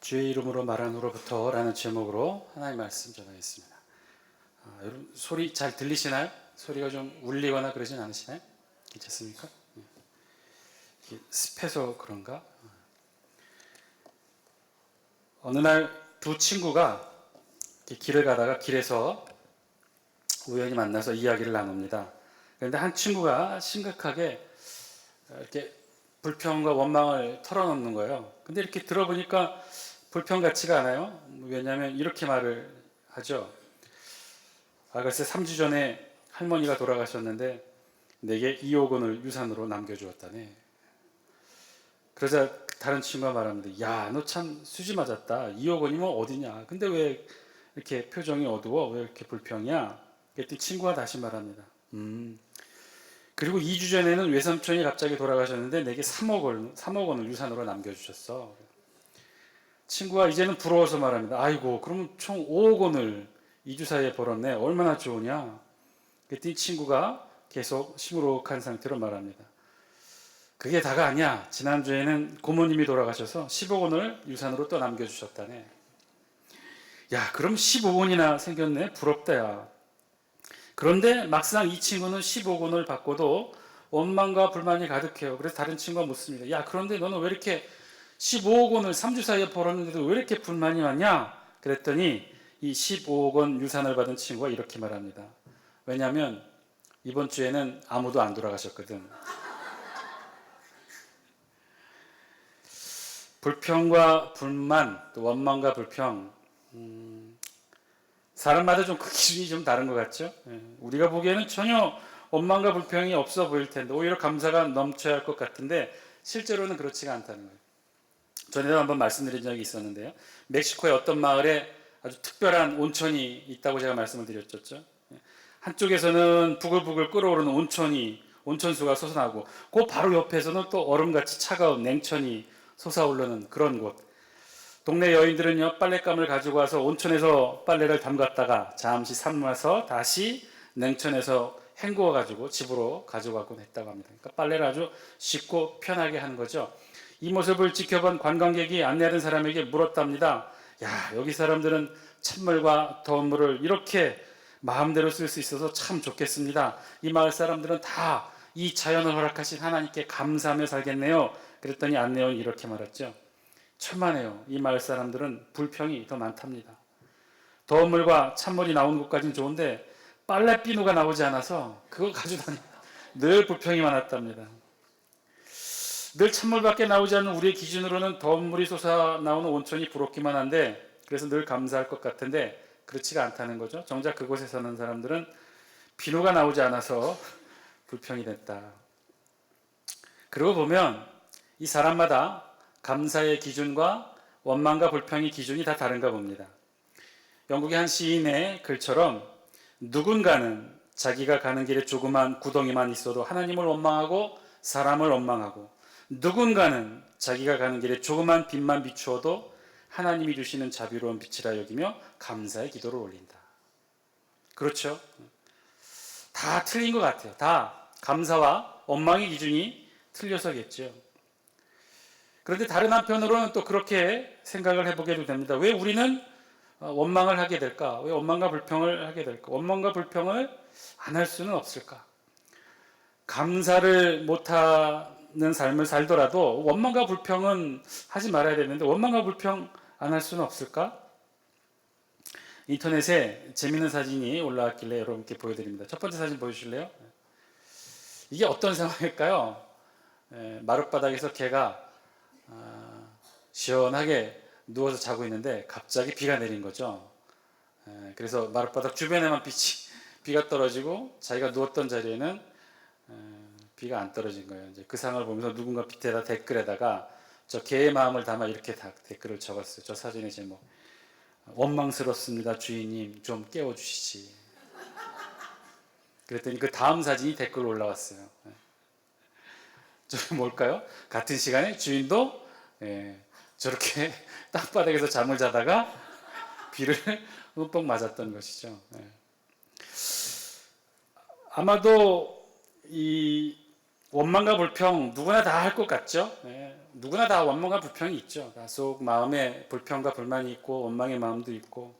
주의 이름으로 말한 후로부터 라는 제목으로 하나님의 말씀 전하겠습니다. 여러분 소리 잘 들리시나요? 소리가 좀 울리거나 그러진 않으시나요? 괜찮습니까? 습해서 그런가? 어느 날 두 친구가 길을 가다가 길에서 우연히 만나서 이야기를 나눕니다. 그런데 한 친구가 심각하게 이렇게 불평과 원망을 털어놓는 거예요. 근데 이렇게 들어보니까 불평 같지가 않아요. 왜냐하면 이렇게 말을 하죠. 글쎄 3주 전에 할머니가 돌아가셨는데 내게 2억 원을 유산으로 남겨주었다네. 그러자 다른 친구가 말합니다. 야, 너 참 수지 맞았다. 2억 원이면 어디냐. 근데 왜 이렇게 표정이 어두워? 왜 이렇게 불평이야? 그랬더니 친구가 다시 말합니다. 그리고 2주 전에는 외삼촌이 갑자기 돌아가셨는데 내게 3억 원을 유산으로 남겨주셨어. 친구가 이제는 부러워서 말합니다. 아이고, 그러면 총 5억 원을 2주 사이에 벌었네. 얼마나 좋으냐. 그랬더니 친구가 계속 시무룩한 상태로 말합니다. 그게 다가 아니야. 지난주에는 고모님이 돌아가셔서 10억 원을 유산으로 또 남겨주셨다네. 야, 그럼 15억 원이나 생겼네. 부럽다, 야. 그런데 막상 이 친구는 10억 원을 받고도 원망과 불만이 가득해요. 그래서 다른 친구가 묻습니다. 야, 그런데 너는 왜 이렇게 15억 원을 3주 사이에 벌었는데도 왜 이렇게 불만이 많냐? 그랬더니 이 15억 원 유산을 받은 친구가 이렇게 말합니다. 왜냐하면 이번 주에는 아무도 안 돌아가셨거든. 불평과 불만, 또 원망과 불평, 사람마다 좀 그 기준이 좀 다른 것 같죠? 우리가 보기에는 전혀 원망과 불평이 없어 보일 텐데 오히려 감사가 넘쳐야 할 것 같은데 실제로는 그렇지가 않다는 거예요. 전에도 한번 말씀드린 적이 있었는데요. 멕시코의 어떤 마을에 아주 특별한 온천이 있다고 제가 말씀을 드렸었죠. 한쪽에서는 부글부글 끓어오르는 온천수가 솟아나고 그 바로 옆에서는 또 얼음같이 차가운 냉천이 솟아오르는 그런 곳. 동네 여인들은요, 빨랫감을 가지고 와서 온천에서 빨래를 담갔다가 잠시 삶아서 다시 냉천에서 헹구어 가지고 집으로 가져가곤 했다고 합니다. 그러니까 빨래를 아주 쉽고 편하게 하는 거죠. 이 모습을 지켜본 관광객이 안내하는 사람에게 물었답니다. 야, 여기 사람들은 찬물과 더운 물을 이렇게 마음대로 쓸 수 있어서 참 좋겠습니다. 이 마을 사람들은 다 이 자연을 허락하신 하나님께 감사하며 살겠네요. 그랬더니 안내원이 이렇게 말했죠. 천만에요. 이 마을 사람들은 불평이 더 많답니다. 더운 물과 찬물이 나오는 곳까지는 좋은데 빨래 비누가 나오지 않아서 그걸 가지고 다니 늘 불평이 많았답니다. 늘 찬물밖에 나오지 않는 우리의 기준으로는 더운 물이 솟아나오는 온천이 부럽기만 한데 그래서 늘 감사할 것 같은데 그렇지가 않다는 거죠. 정작 그곳에 사는 사람들은 비누가 나오지 않아서 불평이 됐다. 그러고 보면 이 사람마다 감사의 기준과 원망과 불평의 기준이 다 다른가 봅니다. 영국의 한 시인의 글처럼 누군가는 자기가 가는 길에 조그만 구덩이만 있어도 하나님을 원망하고 사람을 원망하고 누군가는 자기가 가는 길에 조그만 빛만 비추어도 하나님이 주시는 자비로운 빛이라 여기며 감사의 기도를 올린다. 그렇죠? 다 틀린 것 같아요. 다 감사와 원망의 기준이 틀려서겠죠. 그런데 다른 한편으로는 또 그렇게 생각을 해보게도 됩니다. 왜 우리는 원망을 하게 될까? 왜 원망과 불평을 하게 될까? 원망과 불평을 안 할 수는 없을까? 감사를 못하는 삶을 살더라도 원망과 불평은 하지 말아야 되는데 원망과 불평 안 할 수는 없을까? 인터넷에 재밌는 사진이 올라왔길래 여러분께 보여드립니다. 첫 번째 사진 보여주실래요? 이게 어떤 상황일까요? 마룻바닥에서 개가 시원하게 누워서 자고 있는데 갑자기 비가 내린 거죠. 그래서 마룻바닥 주변에만 비가 떨어지고 자기가 누웠던 자리에는 비가 안 떨어진 거예요. 이제 그 상황을 보면서 누군가 밑에다 댓글에다가 저 개의 마음을 담아 이렇게 댓글을 적었어요. 저 사진의 제목. 원망스럽습니다. 주인님 좀 깨워주시지. 그랬더니 그 다음 사진이 댓글로 올라왔어요. 저 뭘까요? 같은 시간에 주인도 저렇게 땅바닥에서 잠을 자다가 비를 흠뻑 맞았던 것이죠. 아마도 이 원망과 불평 누구나 다 할 것 같죠? 네, 누구나 다 원망과 불평이 있죠. 속 마음에 불평과 불만이 있고 원망의 마음도 있고,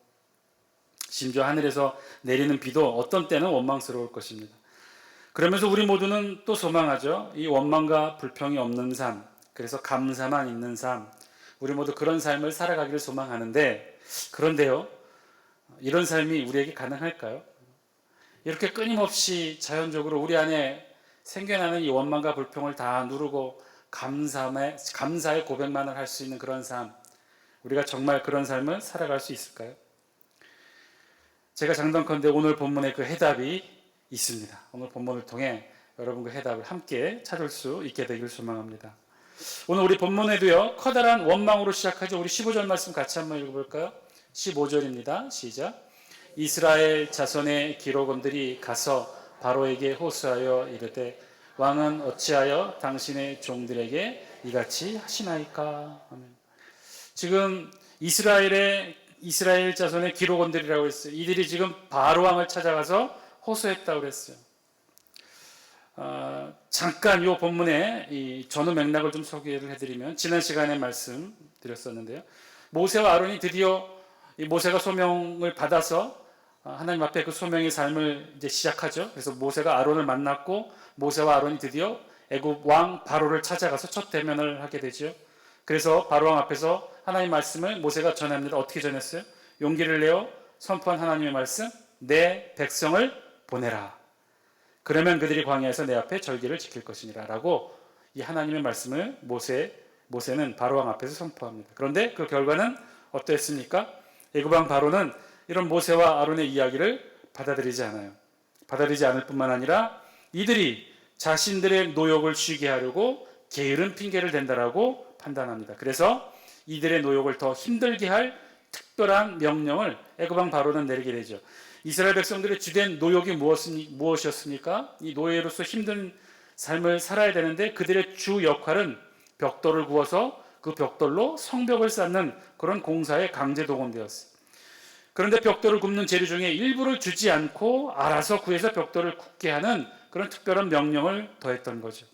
심지어 하늘에서 내리는 비도 어떤 때는 원망스러울 것입니다. 그러면서 우리 모두는 또 소망하죠. 이 원망과 불평이 없는 삶, 그래서 감사만 있는 삶, 우리 모두 그런 삶을 살아가기를 소망하는데, 그런데요, 이런 삶이 우리에게 가능할까요? 이렇게 끊임없이 자연적으로 우리 안에 생겨나는 이 원망과 불평을 다 누르고 감사의 고백만을 할 수 있는 그런 삶, 우리가 정말 그런 삶을 살아갈 수 있을까요? 제가 장담컨대 오늘 본문에 그 해답이 있습니다. 오늘 본문을 통해 여러분 그 해답을 함께 찾을 수 있게 되기를 소망합니다. 오늘 우리 본문에도요, 커다란 원망으로 시작하죠. 우리 15절 말씀 같이 한번 읽어볼까요? 15절입니다. 시작. 이스라엘 자손의 기록원들이 가서 바로에게 호소하여 이르되 왕은 어찌하여 당신의 종들에게 이같이 하시나이까. 아멘. 지금 이스라엘 자손의 기록원들이라고 했어요. 이들이 지금 바로 왕을 찾아가서 호소했다고 그랬어요. 잠깐 이 본문의 이 전후 맥락을 좀 소개를 해드리면, 지난 시간에 말씀드렸었는데요. 모세와 아론이 드디어 모세가 소명을 받아서 하나님 앞에 그 소명의 삶을 이제 시작하죠. 그래서 모세가 아론을 만났고, 모세와 아론이 드디어 애굽 왕 바로를 찾아가서 첫 대면을 하게 되죠. 그래서 바로 왕 앞에서 하나님 말씀을 모세가 전합니다. 어떻게 전했어요? 용기를 내어 선포한 하나님의 말씀, 내 백성을 보내라. 그러면 그들이 광야에서 내 앞에 절기를 지킬 것이니라 라고 이 하나님의 말씀을 모세는 바로 왕 앞에서 선포합니다. 그런데 그 결과는 어떠했습니까? 애굽 왕 바로는 이런 모세와 아론의 이야기를 받아들이지 않아요. 받아들이지 않을 뿐만 아니라 이들이 자신들의 노역을 쉬게 하려고 게으른 핑계를 댄다라고 판단합니다. 그래서 이들의 노역을 더 힘들게 할 특별한 명령을 애굽 왕 바로는 내리게 되죠. 이스라엘 백성들의 주된 노역이 무엇이었습니까? 이 노예로서 힘든 삶을 살아야 되는데, 그들의 주 역할은 벽돌을 구워서 그 벽돌로 성벽을 쌓는 그런 공사에 강제 동원되었어요. 그런데 벽돌을 굽는 재료 중에 일부를 주지 않고 알아서 구해서 벽돌을 굽게 하는 그런 특별한 명령을 더했던 거죠.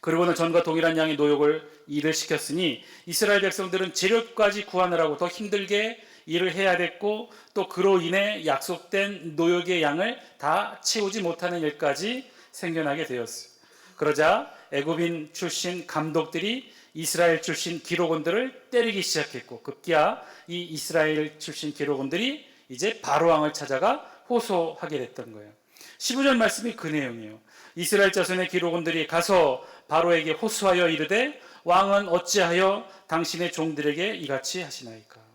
그리고는 전과 동일한 양의 노역을 일을 시켰으니 이스라엘 백성들은 재료까지 구하느라고 더 힘들게 일을 해야 됐고, 또 그로 인해 약속된 노역의 양을 다 채우지 못하는 일까지 생겨나게 되었어요. 그러자 애굽인 출신 감독들이 이스라엘 출신 기록원들을 때리기 시작했고, 급기야 이 이스라엘 출신 기록원들이 이제 바로 왕을 찾아가 호소하게 됐던 거예요. 15절 말씀이 그 내용이에요. 이스라엘 자손의 기록원들이 가서 바로에게 호소하여 이르되 왕은 어찌하여 당신의 종들에게 이같이 하시나이까.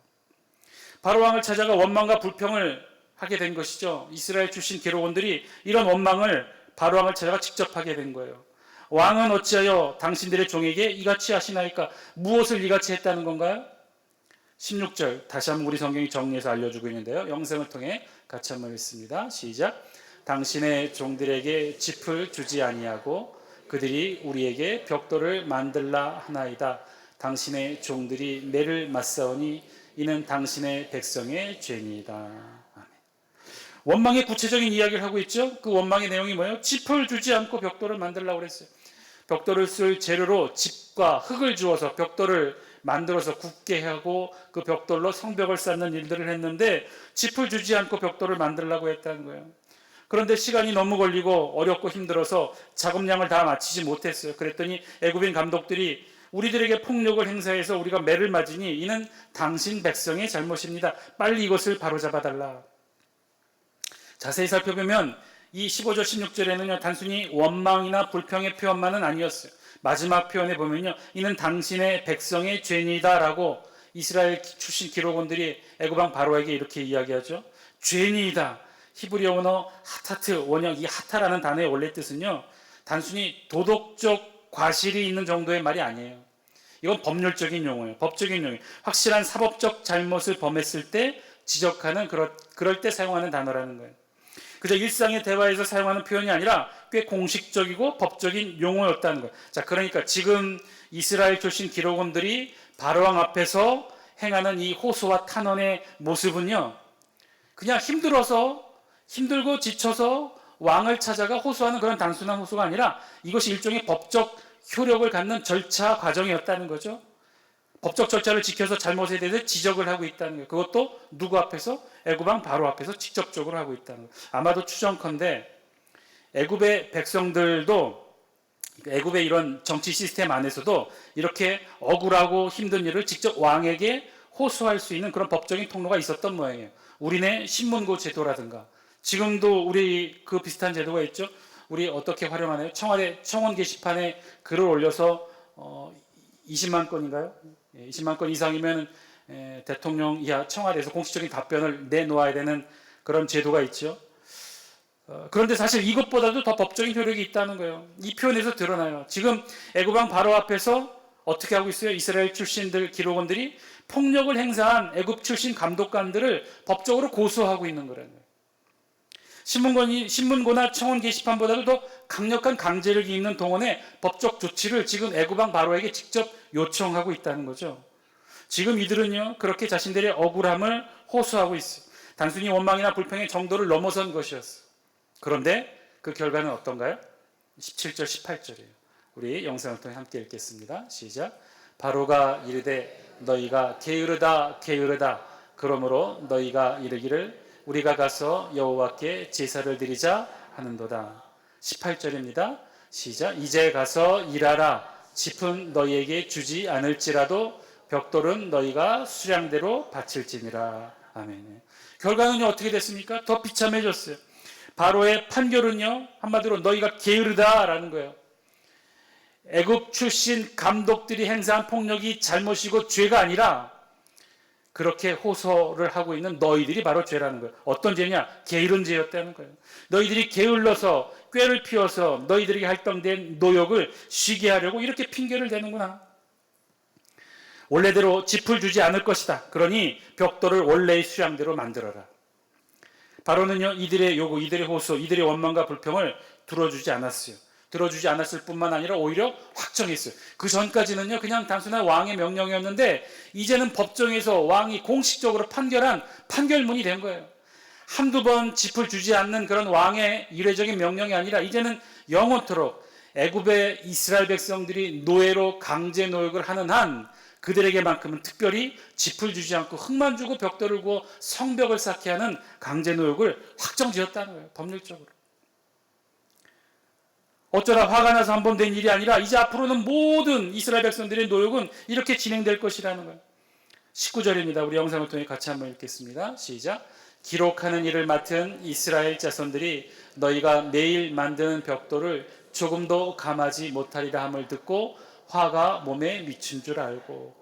바로 왕을 찾아가 원망과 불평을 하게 된 것이죠. 이스라엘 출신 기록원들이 이런 원망을 바로 왕을 찾아가 직접 하게 된 거예요. 왕은 어찌하여 당신들의 종에게 이같이 하시나이까. 무엇을 이같이 했다는 건가요? 16절 다시 한번 우리 성경이 정리해서 알려주고 있는데요. 영상을 통해 같이 한번 읽습니다. 시작. 당신의 종들에게 짚을 주지 아니하고 그들이 우리에게 벽돌을 만들라 하나이다. 당신의 종들이 매를 맞사오니 이는 당신의 백성의 죄니이다. 아멘. 원망의 구체적인 이야기를 하고 있죠. 그 원망의 내용이 뭐예요? 짚을 주지 않고 벽돌을 만들라고 그랬어요. 벽돌을 쓸 재료로 짚과 흙을 주어서 벽돌을 만들어서 굽게 하고 그 벽돌로 성벽을 쌓는 일들을 했는데, 짚을 주지 않고 벽돌을 만들라고 했다는 거예요. 그런데 시간이 너무 걸리고 어렵고 힘들어서 작업량을 다 마치지 못했어요. 그랬더니 애굽인 감독들이 우리들에게 폭력을 행사해서 우리가 매를 맞으니 이는 당신 백성의 잘못입니다. 빨리 이것을 바로잡아달라. 자세히 살펴보면 이 15절 16절에는요, 단순히 원망이나 불평의 표현만은 아니었어요. 마지막 표현에 보면요, 이는 당신의 백성의 죄니다 라고 이스라엘 출신 기록원들이 애굽 왕 바로에게 이렇게 이야기하죠. 죄니다. 히브리어 언어 하타트 원형, 이 하타라는 단어의 원래 뜻은요, 단순히 도덕적 과실이 있는 정도의 말이 아니에요. 이건 법률적인 용어예요. 법적인 용어예요. 확실한 사법적 잘못을 범했을 때 지적하는, 그럴 때 사용하는 단어라는 거예요. 그저 일상의 대화에서 사용하는 표현이 아니라 꽤 공식적이고 법적인 용어였다는 거예요. 자, 그러니까 지금 이스라엘 출신 기록원들이 바로왕 앞에서 행하는 이 호소와 탄원의 모습은요, 그냥 힘들고 지쳐서 왕을 찾아가 호소하는 그런 단순한 호소가 아니라 이것이 일종의 법적 효력을 갖는 절차 과정이었다는 거죠. 법적 절차를 지켜서 잘못에 대해서 지적을 하고 있다는 거예요. 그것도 누구 앞에서? 애굽왕 바로 앞에서 직접적으로 하고 있다는 거예요. 아마도 추정컨대 애굽의 백성들도 애굽의 이런 정치 시스템 안에서도 이렇게 억울하고 힘든 일을 직접 왕에게 호소할 수 있는 그런 법적인 통로가 있었던 모양이에요. 우리네 신문고 제도라든가 지금도 우리 그 비슷한 제도가 있죠. 우리 어떻게 활용하나요? 청와대 청원 게시판에 글을 올려서 20만 건인가요? 20만 건 이상이면 대통령 이하 청와대에서 공식적인 답변을 내놓아야 되는 그런 제도가 있죠. 그런데 사실 이것보다도 더 법적인 효력이 있다는 거예요. 이 표현에서 드러나요. 지금 애굽왕 바로 앞에서 어떻게 하고 있어요? 이스라엘 출신들 기록원들이 폭력을 행사한 애굽 출신 감독관들을 법적으로 고소하고 있는 거라는 거예요. 신문고나 청원 게시판보다도 더 강력한 강제력이 있는 동원의 법적 조치를 지금 애굽왕 바로에게 직접 요청하고 있다는 거죠. 지금 이들은요 그렇게 자신들의 억울함을 호소하고 있어요. 단순히 원망이나 불평의 정도를 넘어선 것이었어요. 그런데 그 결과는 어떤가요? 17절 18절이에요. 우리 영상을 통해 함께 읽겠습니다. 시작. 바로가 이르되 너희가 게으르다 게으르다 그러므로 너희가 이르기를 우리가 가서 여호와께 제사를 드리자 하는도다. 18절입니다. 시작. 이제 가서 일하라. 짚은 너희에게 주지 않을지라도 벽돌은 너희가 수량대로 바칠지니라. 아멘. 결과는요 어떻게 됐습니까? 더 비참해졌어요. 바로의 판결은요 한마디로 너희가 게으르다라는 거예요. 애굽 출신 감독들이 행사한 폭력이 잘못이고 죄가 아니라 그렇게 호소를 하고 있는 너희들이 바로 죄라는 거예요. 어떤 죄냐? 게으른 죄였다는 거예요. 너희들이 게을러서 꾀를 피워서 너희들에게 할당된 노역을 쉬게 하려고 이렇게 핑계를 대는구나. 원래대로 짚을 주지 않을 것이다. 그러니 벽돌을 원래의 수량대로 만들어라. 바로는요 이들의 요구, 이들의 호소, 이들의 원망과 불평을 들어주지 않았어요. 들어주지 않았을 뿐만 아니라 오히려 확정했어요. 그 전까지는요 그냥 단순한 왕의 명령이었는데 이제는 법정에서 왕이 공식적으로 판결한 판결문이 된 거예요. 한두 번 짚을 주지 않는 그런 왕의 이례적인 명령이 아니라 이제는 영원토록 애굽의 이스라엘 백성들이 노예로 강제 노역을 하는 한 그들에게만큼은 특별히 짚을 주지 않고 흙만 주고 벽돌을 구워 성벽을 쌓게 하는 강제 노역을 확정지었다는 거예요. 법률적으로. 어쩌다 화가 나서 한 번 된 일이 아니라 이제 앞으로는 모든 이스라엘 백성들의 노역은 이렇게 진행될 것이라는 거예요. 19절입니다. 우리 영상을 통해 같이 한번 읽겠습니다. 시작. 기록하는 일을 맡은 이스라엘 자손들이 너희가 매일 만드는 벽돌을 조금도 감하지 못하리라 함을 듣고 화가 몸에 미친 줄 알고.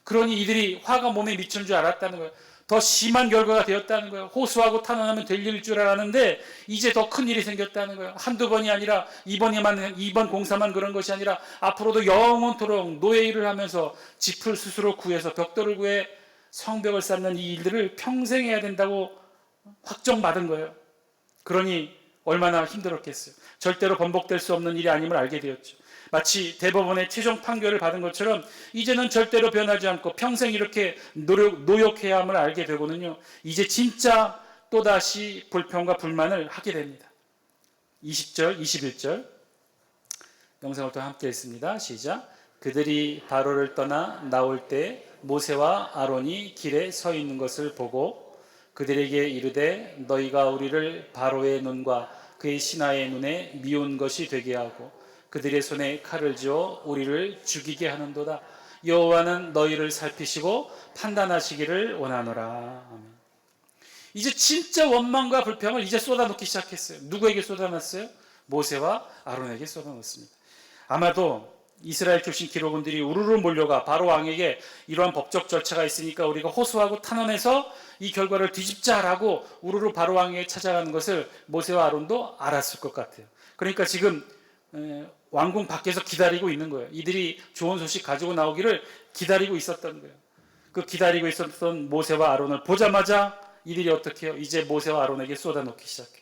그러니 이들이 화가 몸에 미친 줄 알았다는 거예요. 더 심한 결과가 되었다는 거예요. 호소하고 탄원하면 될 일일 줄 알았는데 이제 더 큰 일이 생겼다는 거예요. 한두 번이 아니라 이번 공사만 그런 것이 아니라 앞으로도 영원토록 노예 일을 하면서 짚을 스스로 구해서 벽돌을 구해 성벽을 쌓는 이 일들을 평생 해야 된다고 확정받은 거예요. 그러니 얼마나 힘들었겠어요. 절대로 번복될 수 없는 일이 아님을 알게 되었죠. 마치 대법원의 최종 판결을 받은 것처럼 이제는 절대로 변하지 않고 평생 이렇게 노역해야 함을 알게 되고는요. 이제 진짜 또다시 불평과 불만을 하게 됩니다. 20절, 21절 영상을 또 함께 읽습니다. 시작. 그들이 바로를 떠나 나올 때 모세와 아론이 길에 서 있는 것을 보고 그들에게 이르되 너희가 우리를 바로의 눈과 그의 신하의 눈에 미운 것이 되게 하고 그들의 손에 칼을 쥐어 우리를 죽이게 하는도다. 여호와는 너희를 살피시고 판단하시기를 원하노라. 아멘. 이제 진짜 원망과 불평을 이제 쏟아놓기 시작했어요. 누구에게 쏟아놨어요? 모세와 아론에게 쏟아놓습니다. 아마도 이스라엘 출신 기록원들이 우르르 몰려가 바로 왕에게 이러한 법적 절차가 있으니까 우리가 호소하고 탄원해서 이 결과를 뒤집자라고 우르르 바로 왕에게 찾아가는 것을 모세와 아론도 알았을 것 같아요. 그러니까 지금 왕궁 밖에서 기다리고 있는 거예요. 이들이 좋은 소식 가지고 나오기를 기다리고 있었던 거예요. 그 기다리고 있었던 모세와 아론을 보자마자 이들이 어떻게 해요? 이제 모세와 아론에게 쏟아놓기 시작해요.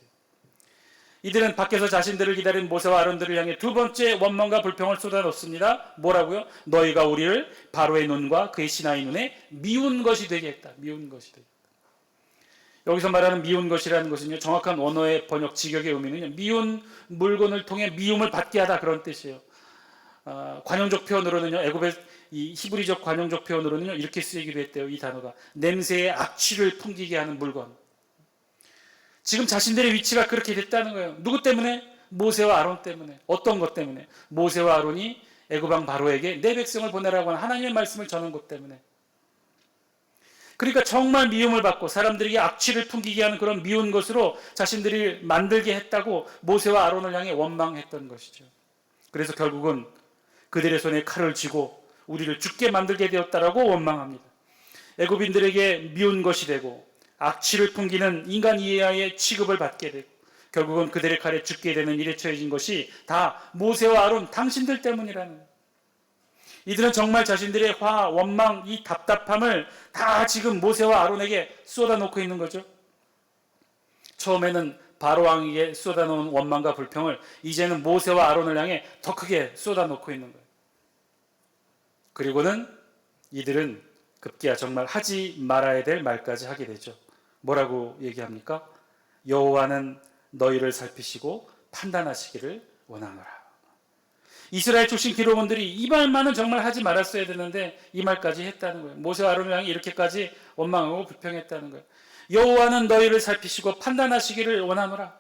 이들은 밖에서 자신들을 기다린 모세와 아론들을 향해 두 번째 원망과 불평을 쏟아놓습니다. 뭐라고요? 너희가 우리를 바로의 눈과 그의 신하의 눈에 미운 것이 되게 했다. 미운 것이 되게 했다. 여기서 말하는 미운 것이라는 것은요, 정확한 언어의 번역 직역의 의미는요, 미운 물건을 통해 미움을 받게 하다, 그런 뜻이에요. 관용적 표현으로는요, 애굽의 이 히브리적 관용적 표현으로는요, 이렇게 쓰이기도 했대요. 이 단어가 냄새의 악취를 풍기게 하는 물건. 지금 자신들의 위치가 그렇게 됐다는 거예요. 누구 때문에? 모세와 아론 때문에. 어떤 것 때문에? 모세와 아론이 애굽 왕 바로에게 내 백성을 보내라고 하는 하나님의 말씀을 전한 것 때문에. 그러니까 정말 미움을 받고 사람들에게 악취를 풍기게 하는 그런 미운 것으로 자신들이 만들게 했다고 모세와 아론을 향해 원망했던 것이죠. 그래서 결국은 그들의 손에 칼을 쥐고 우리를 죽게 만들게 되었다라고 원망합니다. 애굽인들에게 미운 것이 되고 악취를 풍기는 인간 이하의 취급을 받게 되고 결국은 그들의 칼에 죽게 되는 일에 처해진 것이 다 모세와 아론 당신들 때문이라는, 이들은 정말 자신들의 화, 원망, 이 답답함을 다 지금 모세와 아론에게 쏟아놓고 있는 거죠. 처음에는 바로 왕에게 쏟아놓은 원망과 불평을 이제는 모세와 아론을 향해 더 크게 쏟아놓고 있는 거예요. 그리고는 이들은 급기야 정말 하지 말아야 될 말까지 하게 되죠. 뭐라고 얘기합니까? 여호와는 너희를 살피시고 판단하시기를 원하노라. 이스라엘 출신 기록원들이 이 말만은 정말 하지 말았어야 되는데 이 말까지 했다는 거예요. 모세와 아론을 향해 이렇게까지 원망하고 불평했다는 거예요. 여호와는 너희를 살피시고 판단하시기를 원하노라.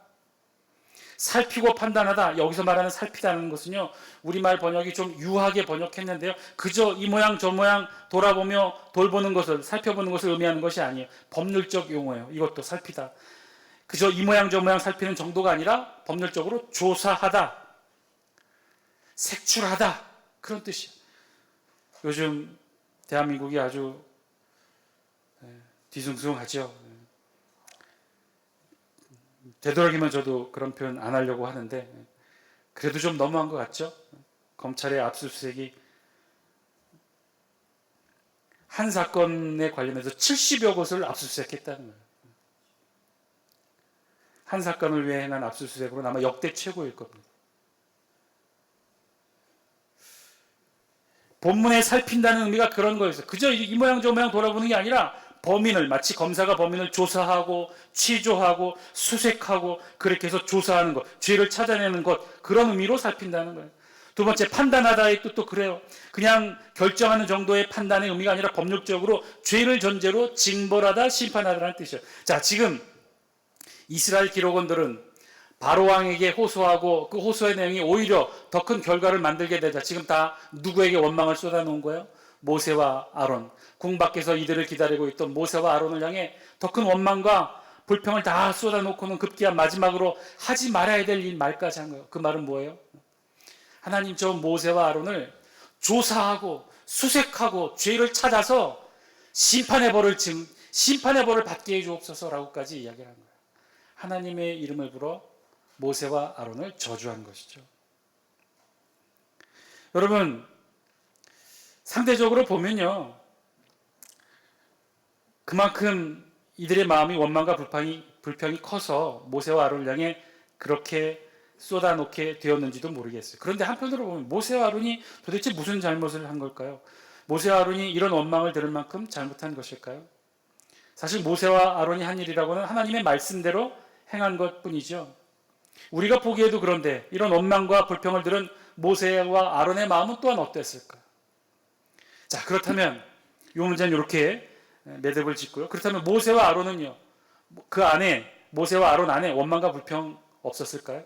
살피고 판단하다, 여기서 말하는 살피다는 것은요, 우리말 번역이 좀 유하게 번역했는데요, 그저 이 모양 저 모양 돌아보며 돌보는 것을, 살펴보는 것을 의미하는 것이 아니에요. 법률적 용어예요. 이것도 살피다. 그저 이 모양 저 모양 살피는 정도가 아니라 법률적으로 조사하다, 색출하다, 그런 뜻이에요. 요즘 대한민국이 아주 뒤숭숭하죠. 되도록이면 저도 그런 표현 안 하려고 하는데 그래도 좀 너무한 것 같죠? 검찰의 압수수색이 한 사건에 관련해서 70여 곳을 압수수색했다는 거예요. 한 사건을 위해 행한 압수수색으로는 아마 역대 최고일 겁니다. 본문에 살핀다는 의미가 그런 거였어요. 그저 이 모양 저 모양 돌아보는 게 아니라 범인을, 마치 검사가 범인을 조사하고 취조하고 수색하고 그렇게 해서 조사하는 것, 죄를 찾아내는 것, 그런 의미로 살핀다는 거예요. 두 번째, 판단하다의 뜻도 그래요. 그냥 결정하는 정도의 판단의 의미가 아니라 법률적으로 죄를 전제로 징벌하다, 심판하다라는 뜻이에요. 자, 지금 이스라엘 기록원들은 바로 왕에게 호소하고 그 호소의 내용이 오히려 더 큰 결과를 만들게 되자 지금 다 누구에게 원망을 쏟아놓은 거예요? 모세와 아론. 궁 밖에서 이들을 기다리고 있던 모세와 아론을 향해 더 큰 원망과 불평을 다 쏟아놓고는 급기야 마지막으로 하지 말아야 될 이 말까지 한 거예요. 그 말은 뭐예요? 하나님, 저 모세와 아론을 조사하고 수색하고 죄를 찾아서 심판의 벌을 받게 해주옵소서라고까지 이야기를 한 거예요. 하나님의 이름을 불어 모세와 아론을 저주한 것이죠. 여러분, 상대적으로 보면요, 그만큼 이들의 마음이 원망과 불평이 커서 모세와 아론을 향해 그렇게 쏟아놓게 되었는지도 모르겠어요. 그런데 한편으로 보면 모세와 아론이 도대체 무슨 잘못을 한 걸까요? 모세와 아론이 이런 원망을 들을 만큼 잘못한 것일까요? 사실 모세와 아론이 한 일이라고는 하나님의 말씀대로 행한 것뿐이죠. 우리가 보기에도 그런데 이런 원망과 불평을 들은 모세와 아론의 마음은 또한 어땠을까요? 자, 그렇다면 이 문제는 이렇게 매듭을 짓고요. 그렇다면 모세와 아론은요, 그 안에, 모세와 아론 안에 원망과 불평 없었을까요?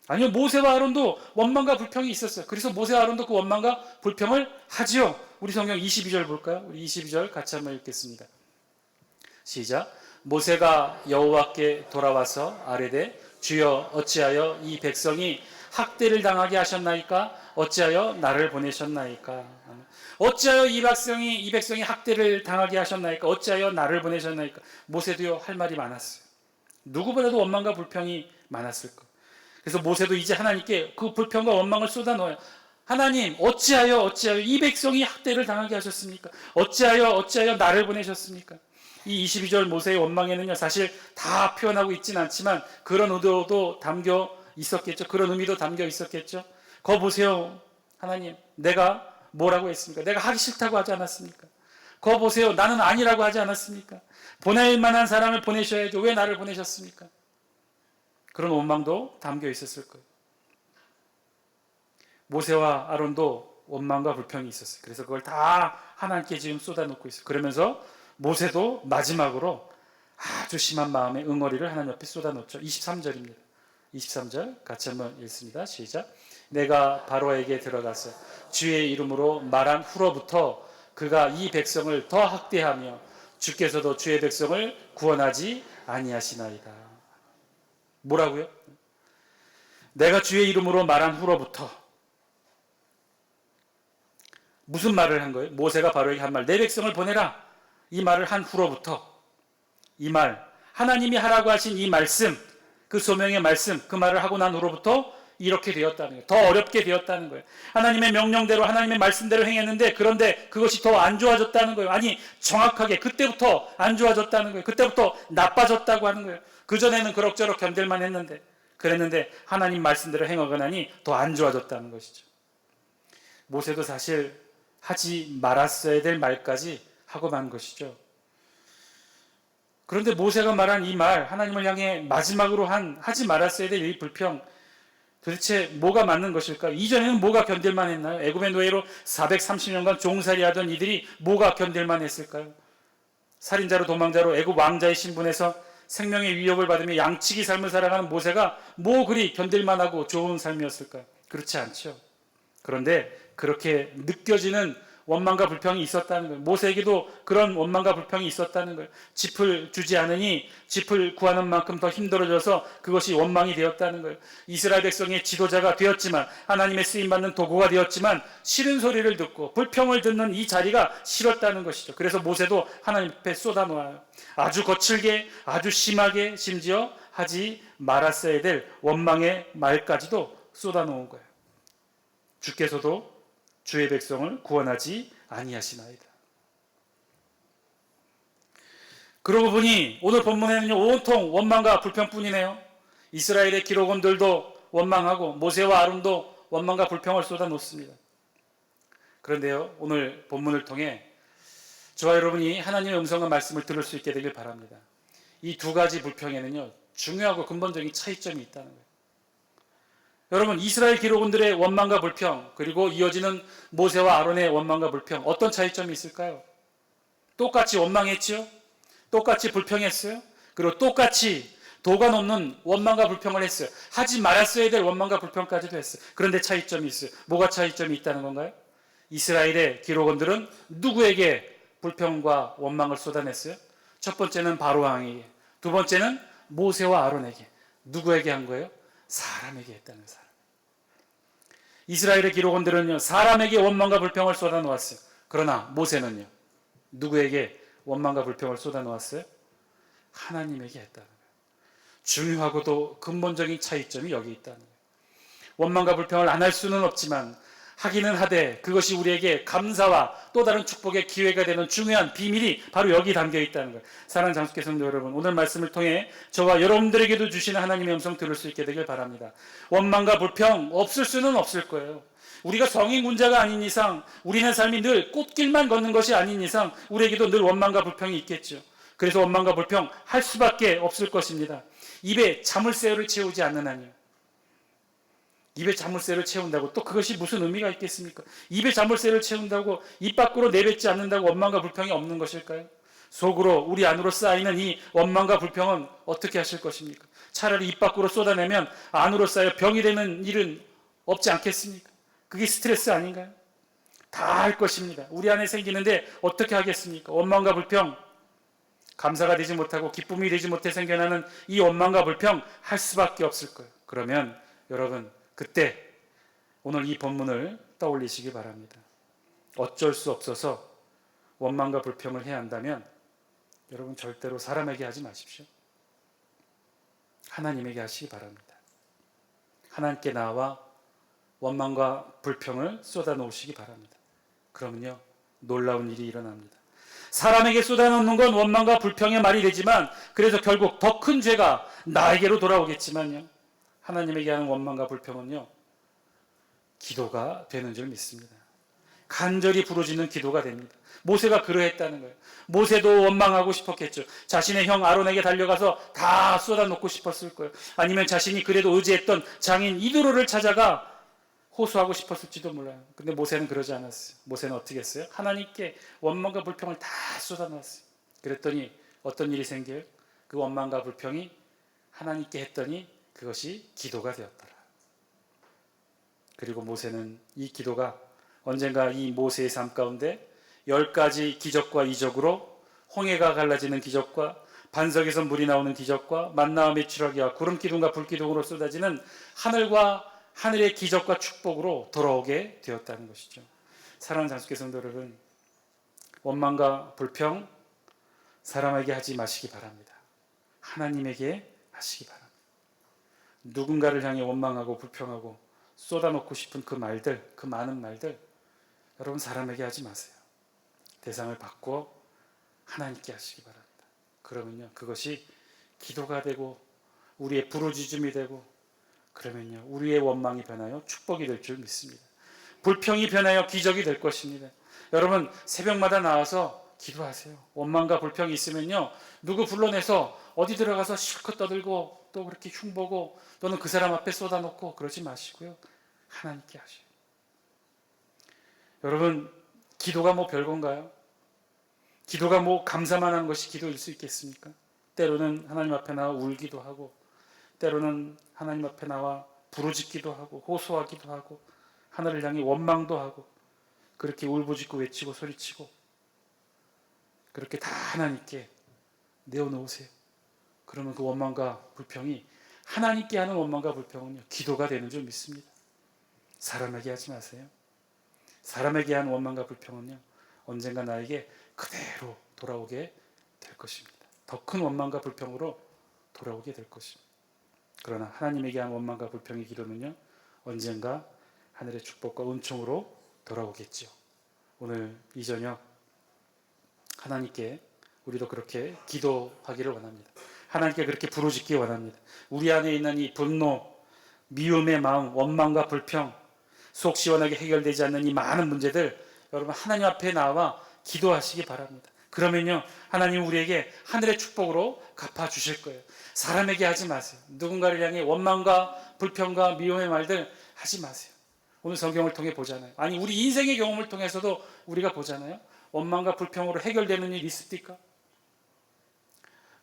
아니요, 모세와 아론도 원망과 불평이 있었어요. 그래서 모세와 아론도 그 원망과 불평을 하지요. 우리 성경 22절 볼까요? 우리 22절 같이 한번 읽겠습니다. 시작. 모세가 여호와께 돌아와서 아뢰되 주여 어찌하여 이 백성이 학대를 당하게 하셨나이까? 어찌하여 나를 보내셨나이까? 어찌하여 이 백성이 학대를 당하게 하셨나이까? 어찌하여 나를 보내셨나이까? 모세도요, 할 말이 많았어요. 누구보다도 원망과 불평이 많았을 거예요. 그래서 모세도 이제 하나님께 그 불평과 원망을 쏟아놓아요. 하나님, 어찌하여 이 백성이 학대를 당하게 하셨습니까? 어찌하여 나를 보내셨습니까? 이 22절 모세의 원망에는요, 사실 다 표현하고 있지는 않지만 그런 의도도 담겨 있었겠죠. 그런 의미도 담겨 있었겠죠. 거 보세요. 하나님, 내가 뭐라고 했습니까? 내가 하기 싫다고 하지 않았습니까? 거 보세요. 나는 아니라고 하지 않았습니까? 보낼 만한 사람을 보내셔야죠. 왜 나를 보내셨습니까? 그런 원망도 담겨 있었을 거예요. 모세와 아론도 원망과 불평이 있었어요. 그래서 그걸 다 하나님께 지금 쏟아놓고 있어요. 그러면서 모세도 마지막으로 아주 심한 마음의 응어리를 하나님 앞에 쏟아놓죠. 23절입니다. 23절 같이 한번 읽습니다. 시작. 내가 바로에게 들어가서 주의 이름으로 말한 후로부터 그가 이 백성을 더 학대하며 주께서도 주의 백성을 구원하지 아니하시나이다. 뭐라고요? 내가 주의 이름으로 말한 후로부터. 무슨 말을 한 거예요? 모세가 바로에게 한 말, 내 백성을 보내라. 이 말을 한 후로부터 이 말, 하나님이 하라고 하신 이 말씀, 그 소명의 말씀, 그 말을 하고 난 후로부터 이렇게 되었다는 거예요. 더 어렵게 되었다는 거예요. 하나님의 명령대로 하나님의 말씀대로 행했는데 그런데 그것이 더 안 좋아졌다는 거예요. 아니 정확하게 그때부터 안 좋아졌다는 거예요. 그때부터 나빠졌다고 하는 거예요. 그전에는 그럭저럭 견딜만 했는데 그랬는데 하나님 말씀대로 행하거나니 더 안 좋아졌다는 것이죠. 모세도 사실 하지 말았어야 될 말까지 하고 만 것이죠. 그런데 모세가 말한 이 말, 하나님을 향해 마지막으로 하지 말았어야 될 이 불평, 도대체 뭐가 맞는 것일까요? 이전에는 뭐가 견딜만 했나요? 애굽의 노예로 430년간 종살이하던 이들이 뭐가 견딜만 했을까요? 살인자로 도망자로 애굽 왕자의 신분에서 생명의 위협을 받으며 양치기 삶을 살아가는 모세가 뭐 그리 견딜만하고 좋은 삶이었을까요? 그렇지 않죠. 그런데 그렇게 느껴지는 원망과 불평이 있었다는 거예요. 모세에게도 그런 원망과 불평이 있었다는 거예요. 짚을 주지 않으니 짚을 구하는 만큼 더 힘들어져서 그것이 원망이 되었다는 거예요. 이스라엘 백성의 지도자가 되었지만 하나님의 쓰임받는 도구가 되었지만 싫은 소리를 듣고 불평을 듣는 이 자리가 싫었다는 것이죠. 그래서 모세도 하나님 앞에 쏟아놓아요. 아주 거칠게 아주 심하게 심지어 하지 말았어야 될 원망의 말까지도 쏟아놓은 거예요. 주께서도 주의 백성을 구원하지 아니하시나이다. 그러고 보니 오늘 본문에는요 온통 원망과 불평뿐이네요. 이스라엘의 기록원들도 원망하고 모세와 아론도 원망과 불평을 쏟아놓습니다. 그런데요 오늘 본문을 통해 저와 여러분이 하나님의 음성과 말씀을 들을 수 있게 되길 바랍니다. 이 두 가지 불평에는요 중요하고 근본적인 차이점이 있다는 거예요. 여러분 이스라엘 기록원들의 원망과 불평 그리고 이어지는 모세와 아론의 원망과 불평 어떤 차이점이 있을까요? 똑같이 원망했지요? 똑같이 불평했어요? 그리고 똑같이 도가 넘는 원망과 불평을 했어요. 하지 말았어야 될 원망과 불평까지도 했어요. 그런데 차이점이 있어요. 뭐가 차이점이 있다는 건가요? 이스라엘의 기록원들은 누구에게 불평과 원망을 쏟아냈어요? 첫 번째는 바로 왕에게, 두 번째는 모세와 아론에게. 누구에게 한 거예요? 사람에게 했다는 사람. 이스라엘의 기록원들은요 사람에게 원망과 불평을 쏟아놓았어요. 그러나 모세는요 누구에게 원망과 불평을 쏟아놓았어요? 하나님에게 했다는 거예요. 중요하고도 근본적인 차이점이 여기 있다는 거예요. 원망과 불평을 안 할 수는 없지만 하기는 하되 그것이 우리에게 감사와 또 다른 축복의 기회가 되는 중요한 비밀이 바로 여기 담겨 있다는 거예요. 사랑하는 장수교 성도 여러분, 오늘 말씀을 통해 저와 여러분들에게도 주시는 하나님의 음성 들을 수 있게 되길 바랍니다. 원망과 불평 없을 수는 없을 거예요. 우리가 성인군자가 아닌 이상, 우리의 삶이 늘 꽃길만 걷는 것이 아닌 이상 우리에게도 늘 원망과 불평이 있겠죠. 그래서 원망과 불평 할 수밖에 없을 것입니다. 입에 자물쇠를 채우지 않는 한이요. 입에 자물쇠를 채운다고 또 그것이 무슨 의미가 있겠습니까? 입에 자물쇠를 채운다고 입 밖으로 내뱉지 않는다고 원망과 불평이 없는 것일까요? 속으로 우리 안으로 쌓이는 이 원망과 불평은 어떻게 하실 것입니까? 차라리 입 밖으로 쏟아내면 안으로 쌓여 병이 되는 일은 없지 않겠습니까? 그게 스트레스 아닌가요? 다 할 것입니다. 우리 안에 생기는데 어떻게 하겠습니까? 원망과 불평, 감사가 되지 못하고 기쁨이 되지 못해 생겨나는 이 원망과 불평 할 수밖에 없을 거예요. 그러면 여러분 그때 오늘 이 본문을 떠올리시기 바랍니다. 어쩔 수 없어서 원망과 불평을 해야 한다면 여러분 절대로 사람에게 하지 마십시오. 하나님에게 하시기 바랍니다. 하나님께 나와 원망과 불평을 쏟아놓으시기 바랍니다. 그러면요 놀라운 일이 일어납니다. 사람에게 쏟아놓는 건 원망과 불평의 말이 되지만 그래서 결국 더 큰 죄가 나에게로 돌아오겠지만요 하나님에게 하는 원망과 불평은요 기도가 되는 줄 믿습니다. 간절히 부르짖는 기도가 됩니다. 모세가 그러했다는 거예요. 모세도 원망하고 싶었겠죠. 자신의 형 아론에게 달려가서 다 쏟아놓고 싶었을 거예요. 아니면 자신이 그래도 의지했던 장인 이드로를 찾아가 호소하고 싶었을지도 몰라요. 근데 모세는 그러지 않았어요. 모세는 어떻게 했어요? 하나님께 원망과 불평을 다 쏟아놓았어요. 그랬더니 어떤 일이 생겨요? 그 원망과 불평이 하나님께 했더니 그것이 기도가 되었더라. 그리고 모세는 이 기도가 언젠가 이 모세의 삶 가운데 10가지 기적과 이적으로 홍해가 갈라지는 기적과 반석에서 물이 나오는 기적과 만나와 메추라기와 구름 기둥과 불 기둥으로 쏟아지는 하늘과 하늘의 기적과 축복으로 돌아오게 되었다는 것이죠. 사랑하는 장수교 성도 여러분, 원망과 불평 사람에게 하지 마시기 바랍니다. 하나님에게 하시기 바랍니다. 누군가를 향해 원망하고 불평하고 쏟아놓고 싶은 그 말들, 그 많은 말들, 여러분 사람에게 하지 마세요. 대상을 바꾸어 하나님께 하시기 바랍니다. 그러면요, 그것이 기도가 되고 우리의 부르짖음이 되고, 그러면요 우리의 원망이 변하여 축복이 될 줄 믿습니다. 불평이 변하여 기적이 될 것입니다. 여러분 새벽마다 나와서 기도하세요. 원망과 불평이 있으면요 누구 불러내서 어디 들어가서 실컷 떠들고 또 그렇게 흉보고 또는 그 사람 앞에 쏟아놓고 그러지 마시고요, 하나님께 하세요. 여러분 기도가 뭐 별건가요? 기도가 뭐 감사만 하는 것이 기도일 수 있겠습니까? 때로는 하나님 앞에 나와 울기도 하고, 때로는 하나님 앞에 나와 부르짖기도 하고 호소하기도 하고 하늘을 향해 원망도 하고, 그렇게 울부짖고 외치고 소리치고 그렇게 다 하나님께 내어놓으세요. 그러면 그 원망과 불평이, 하나님께 하는 원망과 불평은요 기도가 되는 줄 믿습니다. 사람에게 하지 마세요. 사람에게 하는 원망과 불평은요 언젠가 나에게 그대로 돌아오게 될 것입니다. 더 큰 원망과 불평으로 돌아오게 될 것입니다. 그러나 하나님에게 한 원망과 불평의 기도는요 언젠가 하늘의 축복과 은총으로 돌아오겠죠. 오늘 이 저녁 하나님께 우리도 그렇게 기도하기를 원합니다. 하나님께 그렇게 부르짖기 원합니다. 우리 안에 있는 이 분노, 미움의 마음, 원망과 불평, 속 시원하게 해결되지 않는 이 많은 문제들, 여러분 하나님 앞에 나와 기도하시기 바랍니다. 그러면요 하나님 우리에게 하늘의 축복으로 갚아주실 거예요. 사람에게 하지 마세요. 누군가를 향해 원망과 불평과 미움의 말들 하지 마세요. 오늘 성경을 통해 보잖아요. 아니 우리 인생의 경험을 통해서도 우리가 보잖아요. 원망과 불평으로 해결되는 일 있습니까?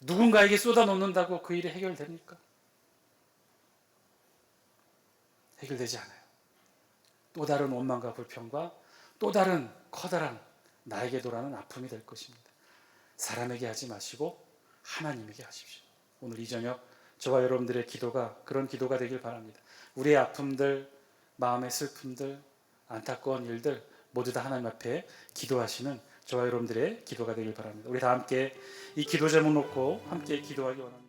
누군가에게 쏟아놓는다고 그 일이 해결됩니까? 해결되지 않아요. 또 다른 원망과 불평과 또 다른 커다란 나에게 돌아오는 아픔이 될 것입니다. 사람에게 하지 마시고 하나님에게 하십시오. 오늘 이 저녁 저와 여러분들의 기도가 그런 기도가 되길 바랍니다. 우리의 아픔들, 마음의 슬픔들, 안타까운 일들 모두 다 하나님 앞에 기도하시는 저와 여러분들의 기도가 되길 바랍니다. 우리 다 함께 이 기도 제목 놓고 함께 기도하기 원합니다.